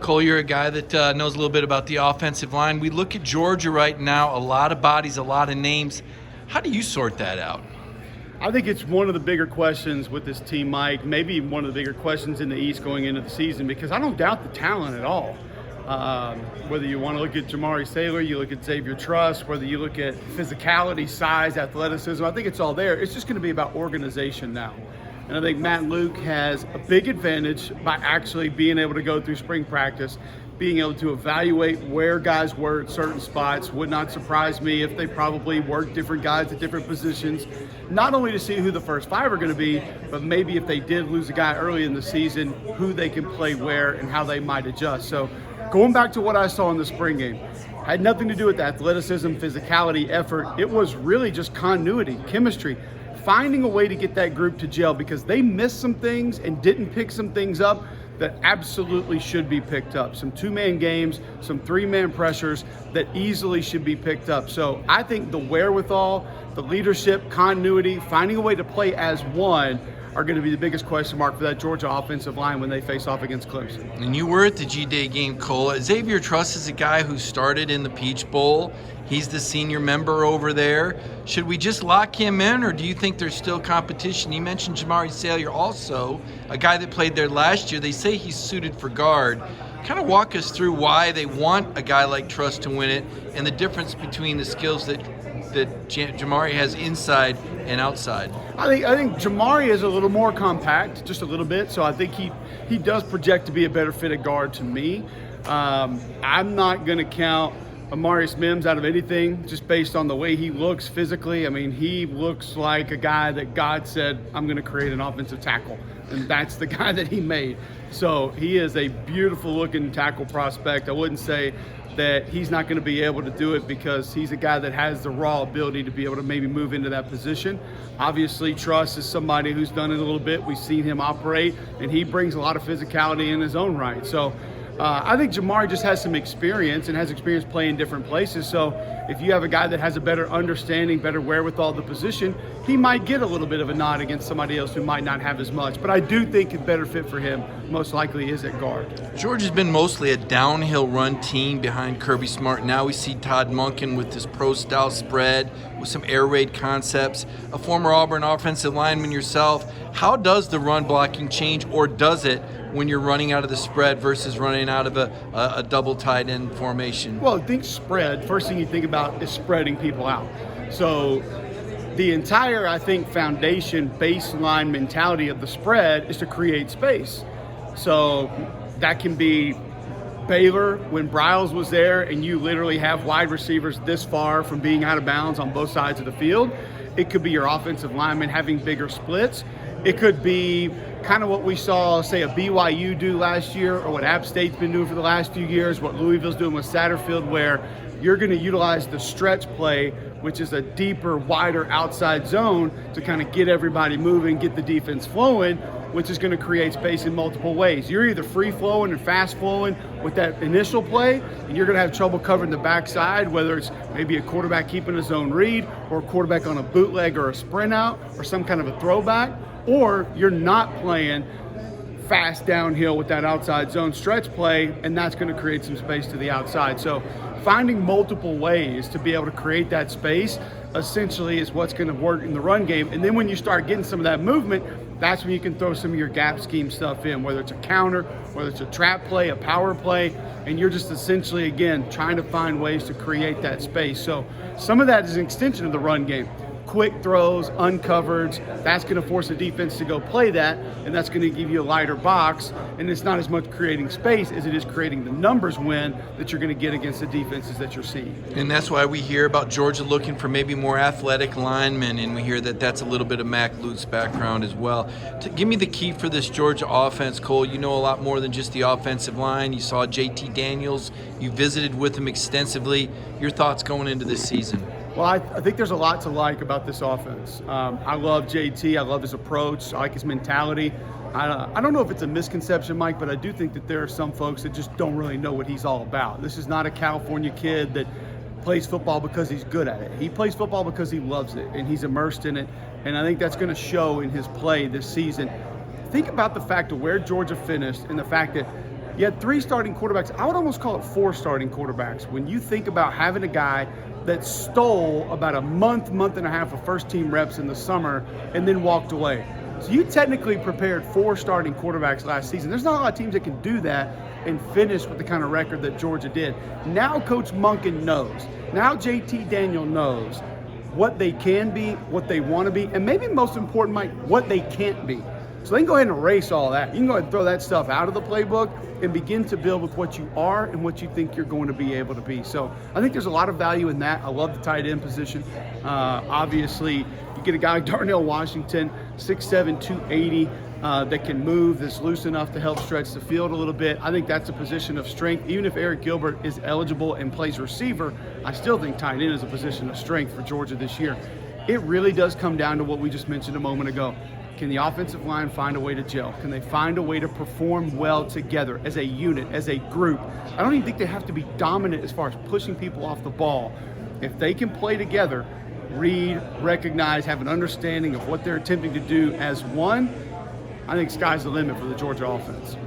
Cole, you're a guy that knows a little bit about the offensive line. We look at Georgia right now, a lot of bodies, a lot of names. How do you sort that out? I think it's one of the bigger questions with this team, Mike, maybe one of the bigger questions in the East going into the season, because I don't doubt the talent at all. Whether you want to look at Jamari Sailor, you look at Xavier Truss, whether you look at physicality, size, athleticism, I think it's all there. It's just going to be about organization now. And I think Matt Luke has a big advantage by actually being able to go through spring practice, being able to evaluate where guys were at certain spots. Would not surprise me if they probably worked different guys at different positions, not only to see who the first five are going to be, but maybe if they did lose a guy early in the season, who they can play where and how they might adjust. So going back to what I saw in the spring game, had nothing to do with athleticism, physicality, effort. It was really just continuity, chemistry, finding a way to get that group to gel, because they missed some things and didn't pick some things up that absolutely should be picked up. Some two-man games, some three-man pressures that easily should be picked up. So I think the wherewithal, the leadership, continuity, finding a way to play as one are going to be the biggest question mark for that Georgia offensive line when they face off against Clemson. And you were at the G-Day game, Cole. Xavier Truss is a guy who started in the Peach Bowl. He's the senior member over there. Should we just lock him in, or do you think there's still competition? You mentioned Jamari Sailor also, a guy that played there last year. They say he's suited for guard. Kind of walk us through why they want a guy like Truss to win it and the difference between the skills that Jamari has inside and outside. I think Jamari is a little more compact, just a little bit. So I think he does project to be a better fitted guard to me. I'm not going to count Amarius Mims out of anything just based on the way he looks physically. I mean, he looks like a guy that God said, I'm going to create an offensive tackle. And that's the guy that he made. So he is a beautiful looking tackle prospect. I wouldn't say that he's not going to be able to do it, because he's a guy that has the raw ability to be able to maybe move into that position. Obviously, Truss is somebody who's done it a little bit. We've seen him operate, and he brings a lot of physicality in his own right. So I think Jamari just has some experience and has experience playing different places. So if you have a guy that has a better understanding, better wherewithal of the position, he might get a little bit of a nod against somebody else who might not have as much. But I do think a better fit for him most likely is at guard. Georgia's been mostly a downhill run team behind Kirby Smart. Now we see Todd Monken with this pro-style spread with some air raid concepts. A former Auburn offensive lineman yourself, how does the run blocking change, or does it, when you're running out of the spread versus running out of a double tight end formation? Well, I think spread, first thing you think about is spreading people out. So the entire, I think, foundation, baseline mentality of the spread is to create space. So that can be Baylor when Bryles was there and you literally have wide receivers this far from being out of bounds on both sides of the field. It could be your offensive linemen having bigger splits. It could be kind of what we saw, say, a BYU do last year, or what App State's been doing for the last few years, what Louisville's doing with Satterfield, where you're going to utilize the stretch play, which is a deeper, wider outside zone, to kind of get everybody moving, get the defense flowing, which is going to create space in multiple ways. You're either free-flowing and fast-flowing with that initial play, and you're going to have trouble covering the backside, whether it's maybe a quarterback keeping a zone read, or a quarterback on a bootleg or a sprint out, or some kind of a throwback, or you're not playing fast downhill with that outside zone stretch play, and that's going to create some space to the outside. So finding multiple ways to be able to create that space essentially is what's going to work in the run game. And then when you start getting some of that movement, that's when you can throw some of your gap scheme stuff in, whether it's a counter, whether it's a trap play, a power play, and you're just essentially, again, trying to find ways to create that space. So some of that is an extension of the run game. Quick throws, uncovered, that's going to force the defense to go play that, and that's going to give you a lighter box, and it's not as much creating space as it is creating the numbers win that you're going to get against the defenses that you're seeing. And that's why we hear about Georgia looking for maybe more athletic linemen, and we hear that that's a little bit of Mac Lute's background as well. Give me the key for this Georgia offense, Cole. You know a lot more than just the offensive line. You saw JT Daniels. You visited with him extensively. Your thoughts going into this season? Well, I think there's a lot to like about this offense. I love JT. I love his approach. I like his mentality. I don't know if it's a misconception, Mike, but I do think that there are some folks that just don't really know what he's all about. This is not a California kid that plays football because he's good at it. He plays football because he loves it, and he's immersed in it. And I think that's going to show in his play this season. Think about the fact of where Georgia finished and the fact that You had 3 starting quarterbacks. I would almost call it 4 starting quarterbacks. When you think about having a guy that stole about a month and a half of first team reps in the summer and then walked away. So you technically prepared 4 starting quarterbacks last season. There's not a lot of teams that can do that and finish with the kind of record that Georgia did. Now Coach Monken knows. Now JT Daniel knows what they can be, what they want to be, and maybe most important, Mike, what they can't be. So they can go ahead and erase all that. You can go ahead and throw that stuff out of the playbook and begin to build with what you are and what you think you're going to be able to be. So I think there's a lot of value in that. I love the tight end position. Obviously, you get a guy like Darnell Washington, 6'7", 280, that can move, that's loose enough to help stretch the field a little bit. I think that's a position of strength. Even if Eric Gilbert is eligible and plays receiver, I still think tight end is a position of strength for Georgia this year. It really does come down to what we just mentioned a moment ago. Can the offensive line find a way to gel? Can they find a way to perform well together as a unit, as a group? I don't even think they have to be dominant as far as pushing people off the ball. If they can play together, read, recognize, have an understanding of what they're attempting to do as one, I think sky's the limit for the Georgia offense.